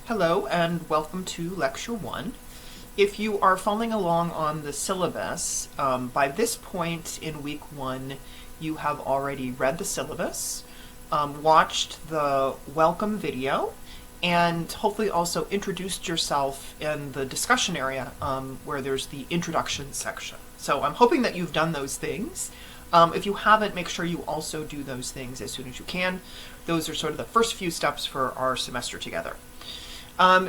Hello and welcome to Lecture 1. If you are following along on the syllabus, by this point in week 1 you have already read the syllabus, watched the welcome video, and hopefully also introduced yourself in the discussion area where there's the introduction section. So I'm hoping that you've done those things. If you haven't, make sure you also do those things as soon as you can. Those are sort of the first few steps for our semester together.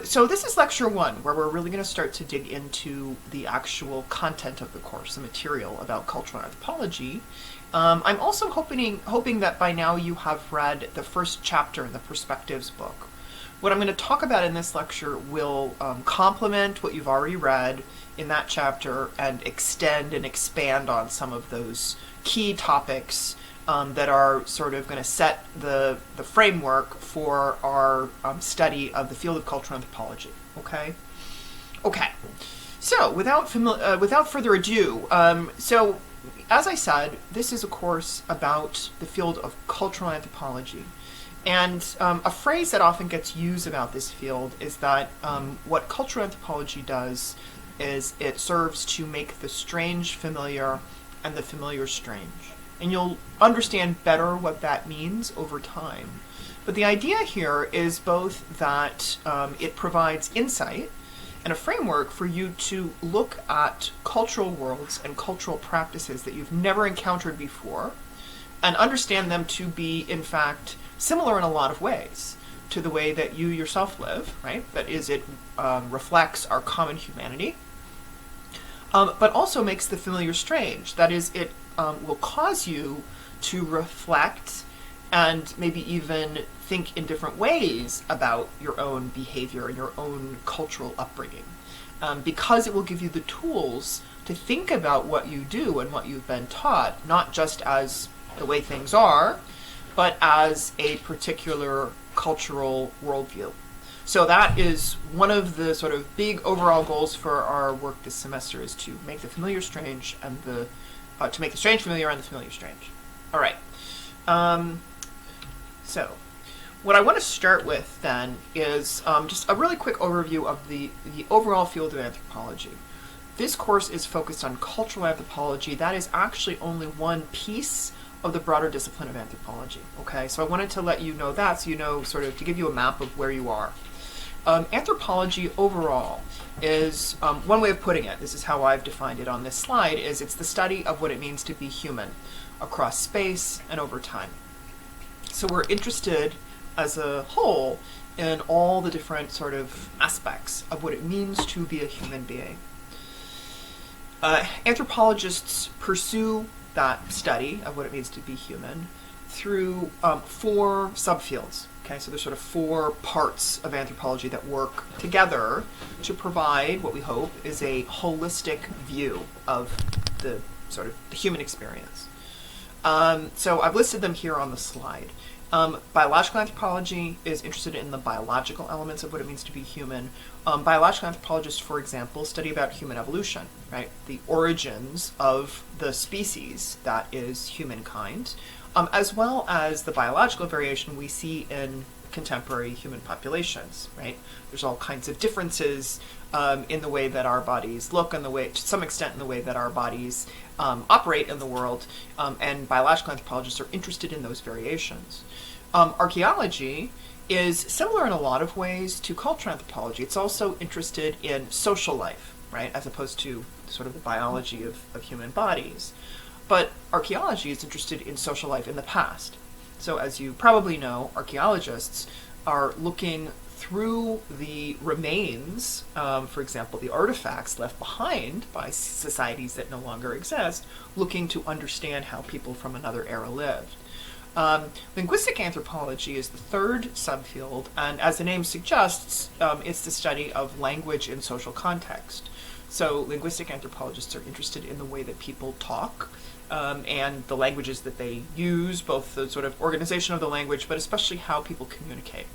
So this is Lecture 1, where we're really going to start to dig into the actual content of the course, the material about cultural anthropology. I'm also hoping that by now you have read the first chapter in the Perspectives book. What I'm going to talk about in this lecture will complement what you've already read in that chapter and extend and expand on some of those key topics that are sort of going to set the framework for our study of the field of cultural anthropology. Okay. So without further ado, so as I said, this is a course about the field of cultural anthropology. And a phrase that often gets used about this field is that what cultural anthropology does is it serves to make the strange familiar and the familiar strange. And you'll understand better what that means over time. But the idea here is both that it provides insight and a framework for you to look at cultural worlds and cultural practices that you've never encountered before and understand them to be, in fact, similar in a lot of ways to the way that you yourself live, right? That is, it reflects our common humanity, but also makes the familiar strange. That is, it will cause you to reflect and maybe even think in different ways about your own behavior and your own cultural upbringing, because it will give you the tools to think about what you do and what you've been taught, not just as the way things are, but as a particular cultural worldview. So that is one of the sort of big overall goals for our work this semester, is to make the familiar strange and to make the strange familiar and the familiar strange. All right. So what I want to start with then is just a really quick overview of the overall field of anthropology. This course is focused on cultural anthropology. That is actually only one piece of the broader discipline of anthropology. Okay, so I wanted to let you know that, so you know, sort of to give you a map of where you are. Anthropology overall is, one way of putting it, this is how I've defined it on this slide, is it's the study of what it means to be human across space and over time. So we're interested as a whole in all the different sort of aspects of what it means to be a human being. Anthropologists pursue that study of what it means to be human through 4 subfields. Okay, so there's sort of 4 parts of anthropology that work together to provide what we hope is a holistic view of the sort of the human experience. So I've listed them here on the slide. Biological anthropology is interested in the biological elements of what it means to be human. Biological anthropologists, for example, study about human evolution, right? The origins of the species that is humankind, as well as the biological variation we see in contemporary human populations, right? There's all kinds of differences in the way that our bodies look, and the way, to some extent, in the way that our bodies operate in the world, and biological anthropologists are interested in those variations. Archaeology is similar in a lot of ways to cultural anthropology. It's also interested in social life, right, as opposed to sort of the biology of human bodies. But archaeology is interested in social life in the past. So as you probably know, archaeologists are looking through the remains, for example, the artifacts left behind by societies that no longer exist, looking to understand how people from another era lived. Linguistic anthropology is the 3rd subfield, and as the name suggests, it's the study of language in social context. So linguistic anthropologists are interested in the way that people talk, and the languages that they use, both the sort of organization of the language, but especially how people communicate.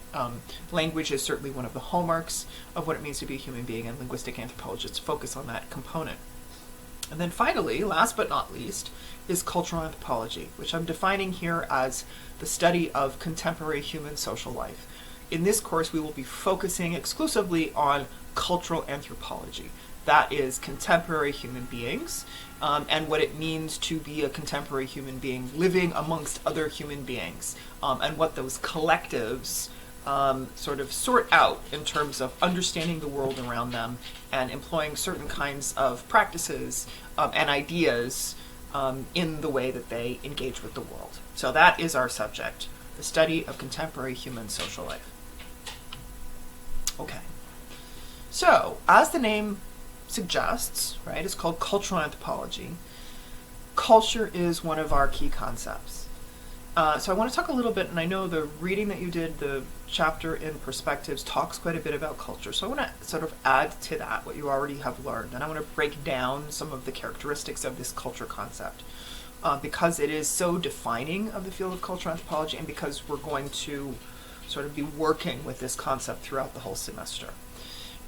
Language is certainly one of the hallmarks of what it means to be a human being, and linguistic anthropologists focus on that component. And then finally, last but not least, is cultural anthropology, which I'm defining here as the study of contemporary human social life. in this course, we will be focusing exclusively on cultural anthropology. That is contemporary human beings, and what it means to be a contemporary human being living amongst other human beings, and what those collectives sort of sort out in terms of understanding the world around them and employing certain kinds of practices and ideas in the way that they engage with the world. So that is our subject, the study of contemporary human social life. Okay. So, as the name suggests, right, it's called cultural anthropology. Culture is one of our key concepts. So I want to talk a little bit, and I know the reading that you did, the chapter in Perspectives, talks quite a bit about culture. So I want to sort of add to that what you already have learned, and I want to break down some of the characteristics of this culture concept, because it is so defining of the field of cultural anthropology, and because we're going to sort of be working with this concept throughout the whole semester.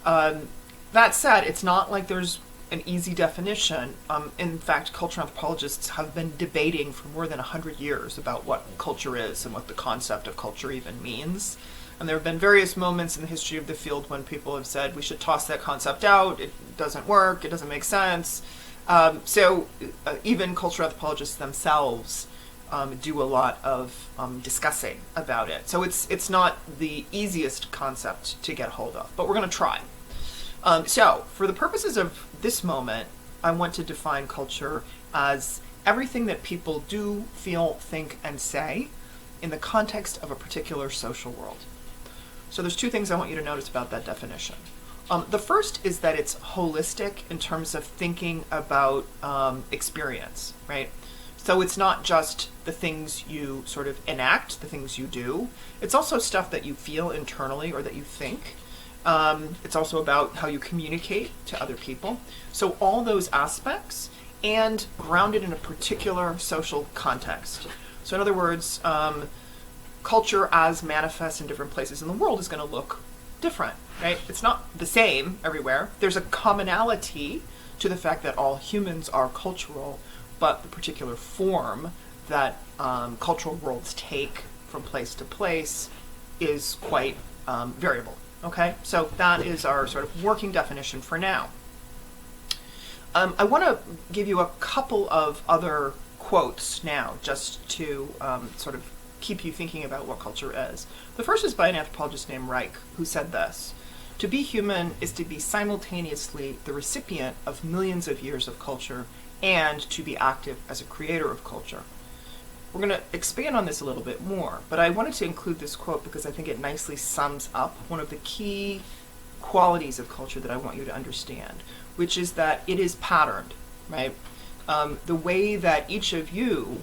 That said, it's not like there's an easy definition. In fact, cultural anthropologists have been debating for more than 100 years about what culture is and what the concept of culture even means. And there have been various moments in the history of the field when people have said we should toss that concept out, it doesn't work, it doesn't make sense. So even cultural anthropologists themselves do a lot of discussing about it. So it's not the easiest concept to get hold of, but we're going to try. So, for the purposes of this moment, I want to define culture as everything that people do, feel, think, and say in the context of a particular social world. So there's two things I want you to notice about that definition. The first is that it's holistic in terms of thinking about experience, right? So it's not just the things you sort of enact, the things you do. It's also stuff that you feel internally or that you think. It's also about how you communicate to other people. So all those aspects, and grounded in a particular social context. So in other words, culture as manifest in different places in the world is going to look different, right? It's not the same everywhere. There's a commonality to the fact that all humans are cultural, but the particular form that cultural worlds take from place to place is quite variable. Okay, so that is our sort of working definition for now. I want to give you a couple of other quotes now, just to sort of keep you thinking about what culture is. The first is by an anthropologist named Reich, who said this: "To be human is to be simultaneously the recipient of millions of years of culture and to be active as a creator of culture." We're going to expand on this a little bit more, but I wanted to include this quote because I think it nicely sums up one of the key qualities of culture that I want you to understand, which is that it is patterned, right? The way that each of you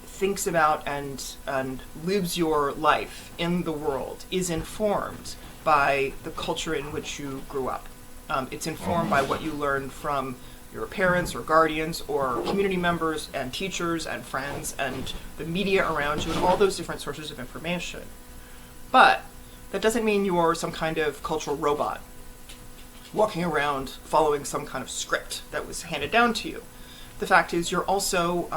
thinks about and lives your life in the world is informed by the culture in which you grew up. It's informed by what you learned from your parents or guardians or community members and teachers and friends and the media around you and all those different sources of information. But that doesn't mean you're some kind of cultural robot walking around following some kind of script that was handed down to you. The fact is you're also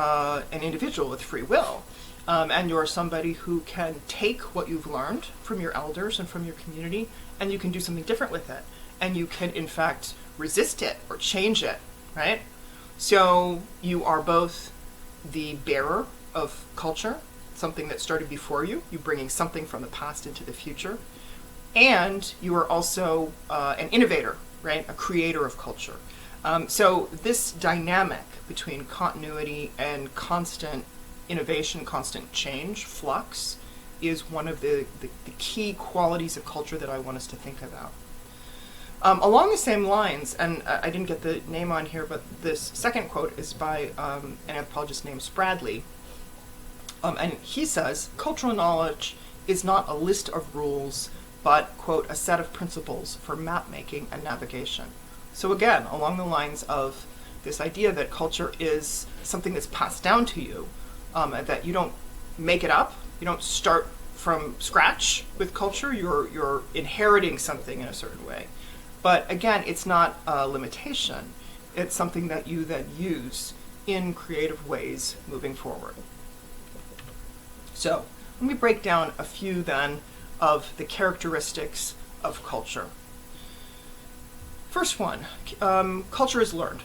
an individual with free will, and you're somebody who can take what you've learned from your elders and from your community, and you can do something different with it. And you can, in fact, resist it or change it. Right? So you are both the bearer of culture, something that started before you, bringing something from the past into the future, and you are also an innovator, right? A creator of culture. So this dynamic between continuity and constant innovation, constant change, flux, is one of the key qualities of culture that I want us to think about. Along the same lines, and I didn't get the name on here, but this second quote is by an anthropologist named Spradley, and he says, "Cultural knowledge is not a list of rules, but, quote, a set of principles for map making and navigation." So again, along the lines of this idea that culture is something that's passed down to you, that you don't make it up, you don't start from scratch with culture, you're inheriting something in a certain way. But again, it's not a limitation. It's something that you then use in creative ways moving forward. So let me break down a few then of the characteristics of culture. First one, culture is learned.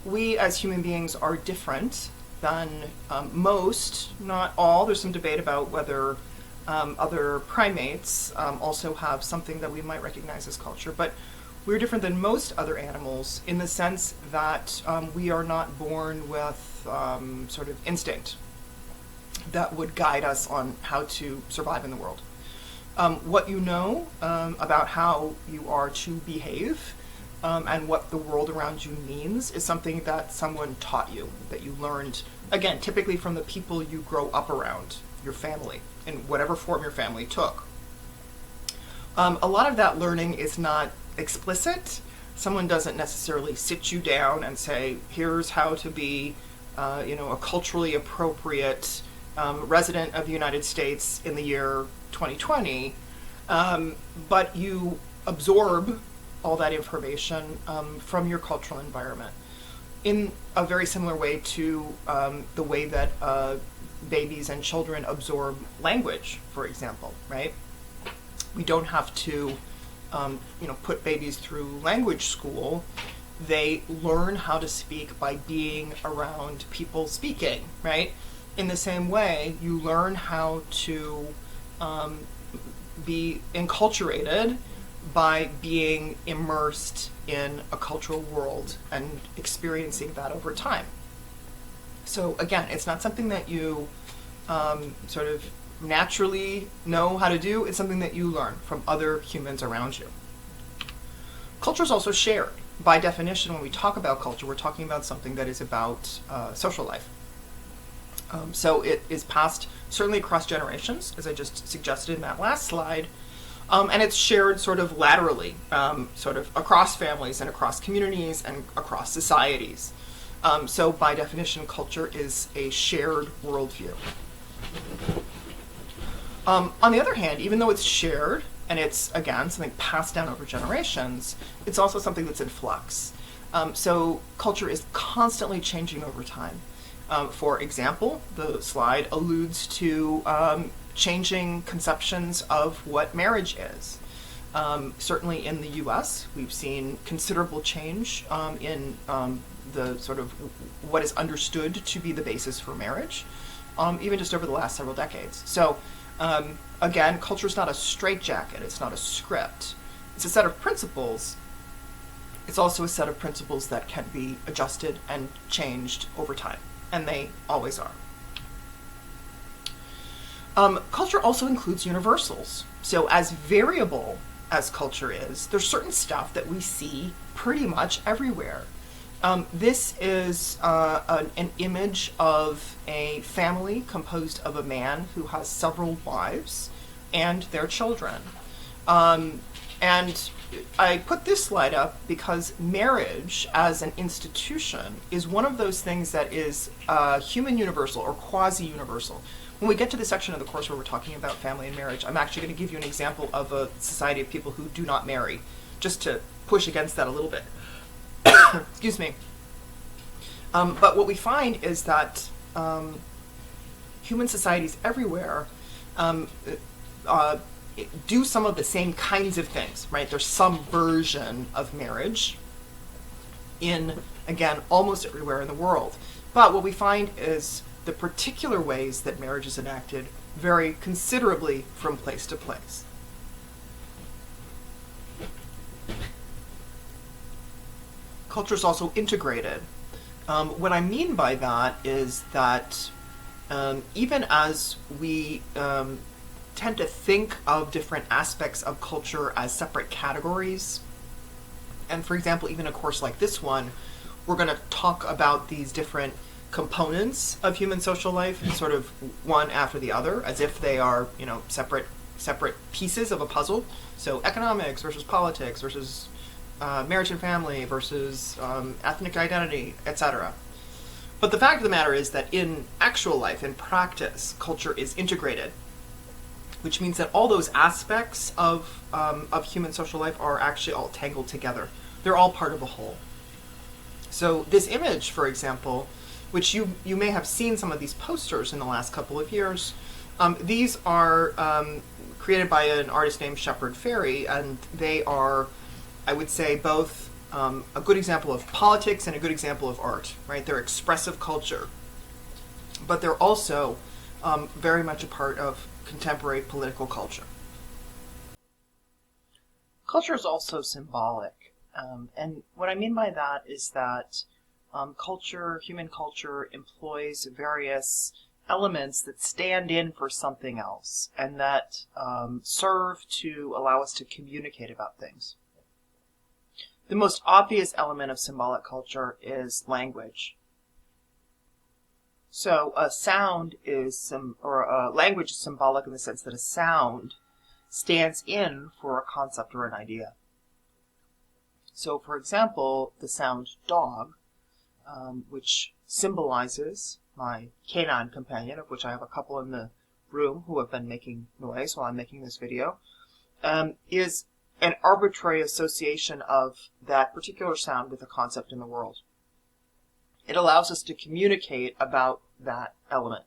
We as human beings are different than most, not all. There's some debate about whether other primates also have something that we might recognize as culture, but we're different than most other animals in the sense that we are not born with sort of instinct that would guide us on how to survive in the world. What you know about how you are to behave and what the world around you means is something that someone taught you, that you learned, again, typically from the people you grow up around, your family, in whatever form your family took. A lot of that learning is not explicit. Someone doesn't necessarily sit you down and say, here's how to be a culturally appropriate resident of the United States in the year 2020, but you absorb all that information from your cultural environment in a very similar way to the way that babies and children absorb language, for example, right? We don't have to put babies through language school. They learn how to speak by being around people speaking, right? In the same way, you learn how to be enculturated by being immersed in a cultural world and experiencing that over time. So again, it's not something that you sort of naturally know how to do. It's something that you learn from other humans around you. Culture is also shared. By definition, when we talk about culture, we're talking about something that is about social life. So it is passed certainly across generations, as I just suggested in that last slide, and it's shared sort of laterally, sort of across families and across communities and across societies. So by definition, culture is a shared worldview. On the other hand, even though it's shared, and it's, again, something passed down over generations, it's also something that's in flux. So culture is constantly changing over time. For example, the slide alludes to changing conceptions of what marriage is. Certainly in the US, we've seen considerable change in the sort of what is understood to be the basis for marriage, even just over the last several decades. So again, culture is not a straitjacket, it's not a script. It's a set of principles. It's also a set of principles that can be adjusted and changed over time, and they always are. Culture also includes universals. So as variable as culture is, there's certain stuff that we see pretty much everywhere. This is an image of a family composed of a man who has several wives and their children. And I put this slide up because marriage as an institution is one of those things that is human universal or quasi-universal. When we get to the section of the course where we're talking about family and marriage, I'm actually going to give you an example of a society of people who do not marry, just to push against that a little bit. Excuse me. But what we find is that human societies everywhere do some of the same kinds of things, right? There's some version of marriage in, again, almost everywhere in the world. But what we find is the particular ways that marriage is enacted vary considerably from place to place. Culture is also integrated. What I mean by that is that even as we tend to think of different aspects of culture as separate categories, and for example, even a course like this one, we're going to talk about these different components of human social life, sort of one after the other, as if they are, separate pieces of a puzzle. So economics versus politics versus marriage and family versus ethnic identity, etc. But the fact of the matter is that in actual life, in practice, culture is integrated, which means that all those aspects of human social life are actually all tangled together. They're all part of a whole. So this image, for example, which you may have seen some of these posters in the last couple of years, These are created by an artist named Shepard Fairey, and they are, I would say, both a good example of politics and a good example of art, right? They're expressive culture, but they're also very much a part of contemporary political culture. Culture is also symbolic, and what I mean by that is that human culture, employs various elements that stand in for something else and that serve to allow us to communicate about things. The most obvious element of symbolic culture is language. So a sound is language is symbolic in the sense that a sound stands in for a concept or an idea. So, for example, the sound dog, which symbolizes my canine companion, of which I have a couple in the room who have been making noise while I'm making this video, is an arbitrary association of that particular sound with a concept in the world. It allows us to communicate about that element.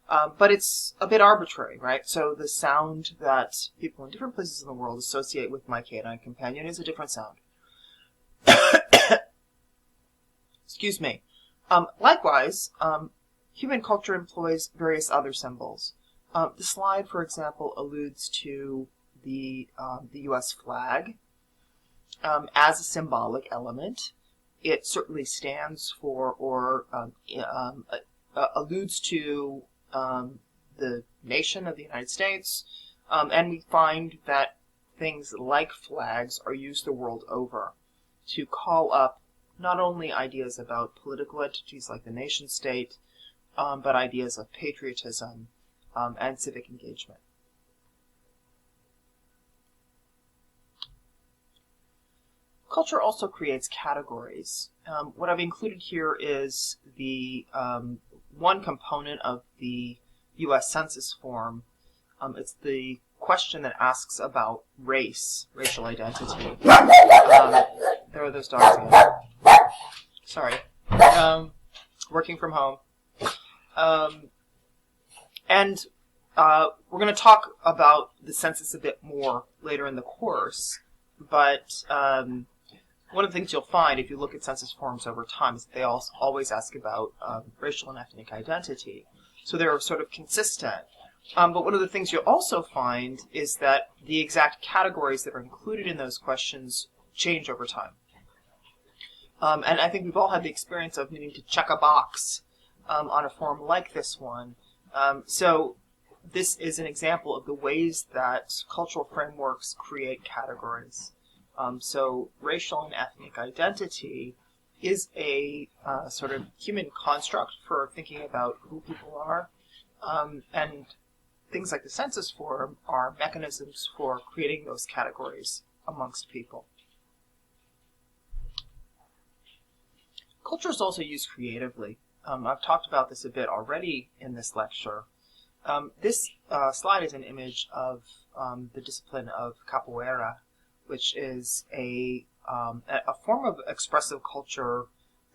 But it's a bit arbitrary, right? So the sound that people in different places in the world associate with my canine companion is a different sound. Excuse me. Likewise, human culture employs various other symbols. The slide, for example, alludes to the U.S. flag as a symbolic element. It certainly stands for or alludes to the nation of the United States, and we find that things like flags are used the world over to call up not only ideas about political entities like the nation state, but ideas of patriotism and civic engagement. Culture also creates categories. What I've included here is the one component of the U.S. Census form. It's the question that asks about race, racial identity. There are those dogs again. Sorry. Working from home. And we're going to talk about the census a bit more later in the course, but one of the things you'll find if you look at census forms over time is that they always ask about racial and ethnic identity. So they're sort of consistent. But one of the things you'll also find is that the exact categories that are included in those questions change over time. And I think we've all had the experience of needing to check a box on a form like this one. So this is an example of the ways that cultural frameworks create categories. So racial and ethnic identity is a sort of human construct for thinking about who people are. And things like the census form are mechanisms for creating those categories amongst people. Culture is also used creatively. I've talked about this a bit already in this lecture. This slide is an image of the discipline of capoeira, which is a form of expressive culture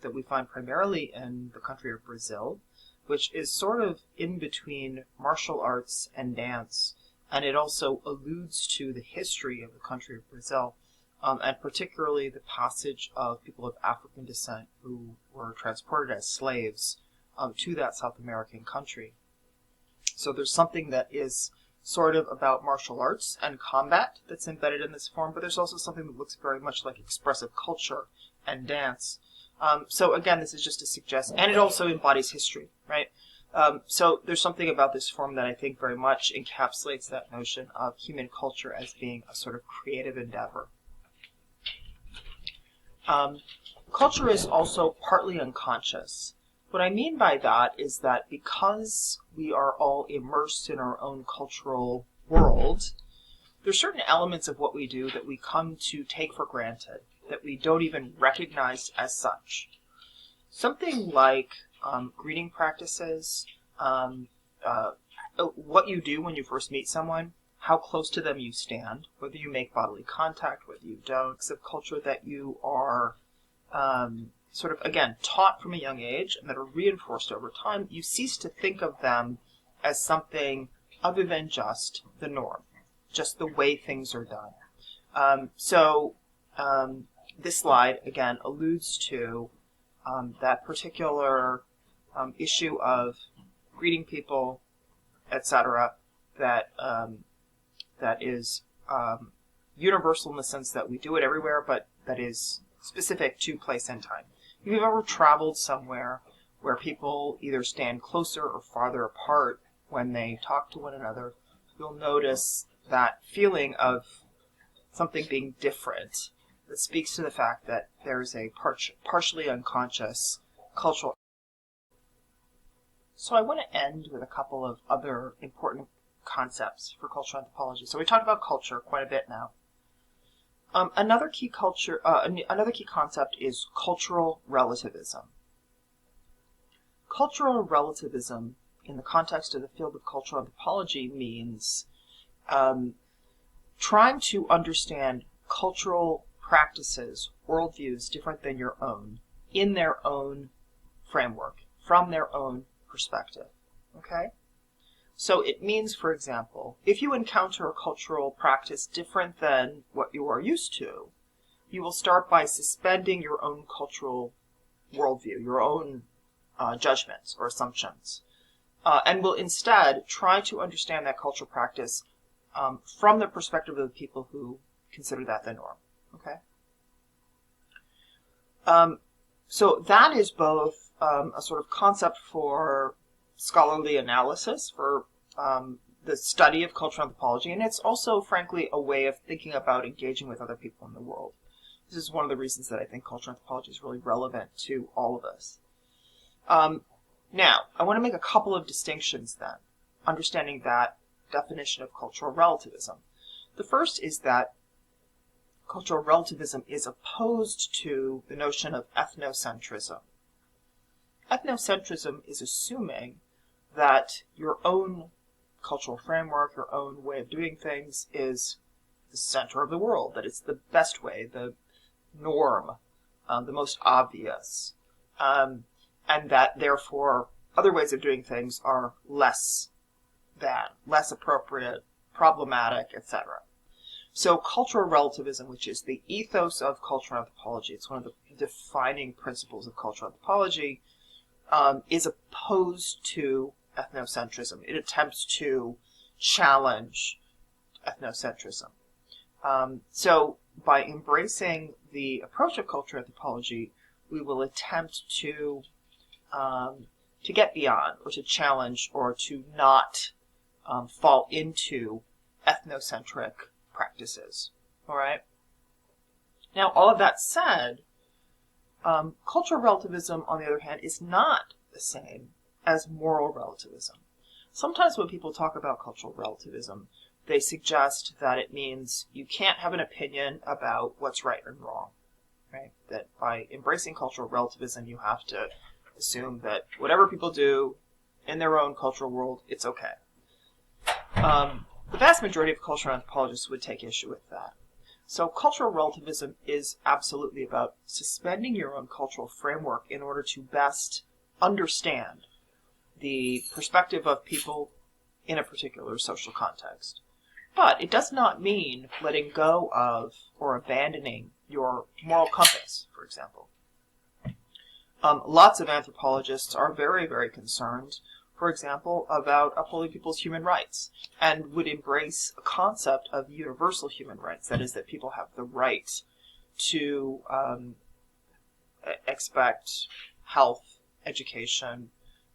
that we find primarily in the country of Brazil, which is sort of in between martial arts and dance, and it also alludes to the history of the country of Brazil, and particularly the passage of people of African descent who were transported as slaves to that South American country. So there's something that is sort of about martial arts and combat that's embedded in this form, but there's also something that looks very much like expressive culture and dance. So again, this is just to suggest, and it also embodies history, right? So there's something about this form that I think very much encapsulates that notion of human culture as being a sort of creative endeavor. Culture is also partly unconscious. What I mean by that is that because we are all immersed in our own cultural world, there's certain elements of what we do that we come to take for granted, that we don't even recognize as such. Something like greeting practices, what you do when you first meet someone, how close to them you stand, whether you make bodily contact, whether you don't, acts of culture that you are sort of, again, taught from a young age and that are reinforced over time. You cease to think of them as something other than just the norm, just the way things are done. This slide, again, alludes to that particular issue of greeting people, etc., that that is universal in the sense that we do it everywhere, but that is specific to place and time. If you've ever traveled somewhere where people either stand closer or farther apart when they talk to one another, you'll notice that feeling of something being different. That speaks to the fact that there's a partially unconscious cultural. So I want to end with a couple of other important concepts for cultural anthropology. So we talked about culture quite a bit now. Another key concept is cultural relativism. Cultural relativism, in the context of the field of cultural anthropology, means trying to understand cultural practices, worldviews different than your own, in their own framework, from their own perspective. Okay? So it means, for example, if you encounter a cultural practice different than what you are used to, you will start by suspending your own cultural worldview, your own judgments or assumptions, and will instead try to understand that cultural practice from the perspective of the people who consider that the norm. Okay? So that is both a sort of concept for scholarly analysis, for the study of cultural anthropology, and it's also, frankly, a way of thinking about engaging with other people in the world. This is one of the reasons that I think cultural anthropology is really relevant to all of us. Now, I want to make a couple of distinctions then, understanding that definition of cultural relativism. The first is that cultural relativism is opposed to the notion of ethnocentrism. Ethnocentrism is assuming that your own cultural framework, your own way of doing things is the center of the world, that it's the best way, the norm, the most obvious, and that therefore other ways of doing things are less than, less appropriate, problematic, etc. So cultural relativism, which is the ethos of cultural anthropology, it's one of the defining principles of cultural anthropology, is opposed to ethnocentrism. It attempts to challenge ethnocentrism. So by embracing the approach of cultural anthropology, we will attempt to get beyond, or to challenge, or to not fall into ethnocentric practices. All right. Now, all of that said, cultural relativism, on the other hand, is not the same as moral relativism. Sometimes when people talk about cultural relativism, they suggest that it means you can't have an opinion about what's right and wrong, right? That by embracing cultural relativism, you have to assume that whatever people do in their own cultural world, it's okay. The vast majority of cultural anthropologists would take issue with that. So cultural relativism is absolutely about suspending your own cultural framework in order to best understand the perspective of people in a particular social context. But it does not mean letting go of or abandoning your moral compass, for example. Lots of anthropologists are very, very concerned, for example, about upholding people's human rights, and would embrace a concept of universal human rights. That is, that people have the right to expect health, education,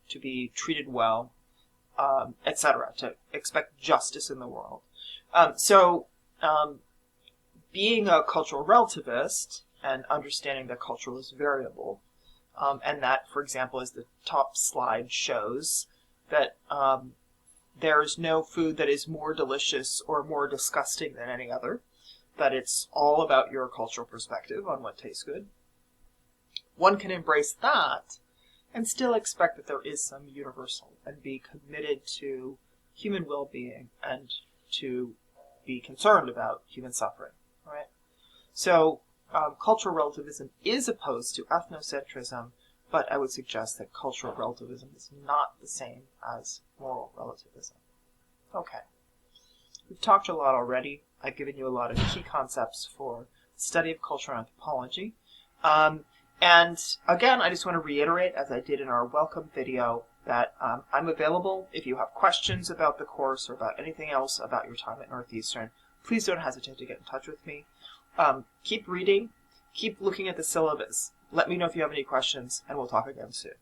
to be treated well, etc., to expect justice in the world. Being a cultural relativist and understanding that culture is variable, and that, for example, as the top slide shows, that there's no food that is more delicious or more disgusting than any other, that it's all about your cultural perspective on what tastes good. One can embrace that and still expect that there is some universal, and be committed to human well-being and to be concerned about human suffering. Right? So cultural relativism is opposed to ethnocentrism, but I would suggest that cultural relativism is not the same as moral relativism. Okay. We've talked a lot already. I've given you a lot of key concepts for study of cultural anthropology. And again, I just want to reiterate, as I did in our welcome video, that I'm available if you have questions about the course or about anything else about your time at Northeastern. Please don't hesitate to get in touch with me. Keep reading. Keep looking at the syllabus. Let me know if you have any questions, and we'll talk again soon.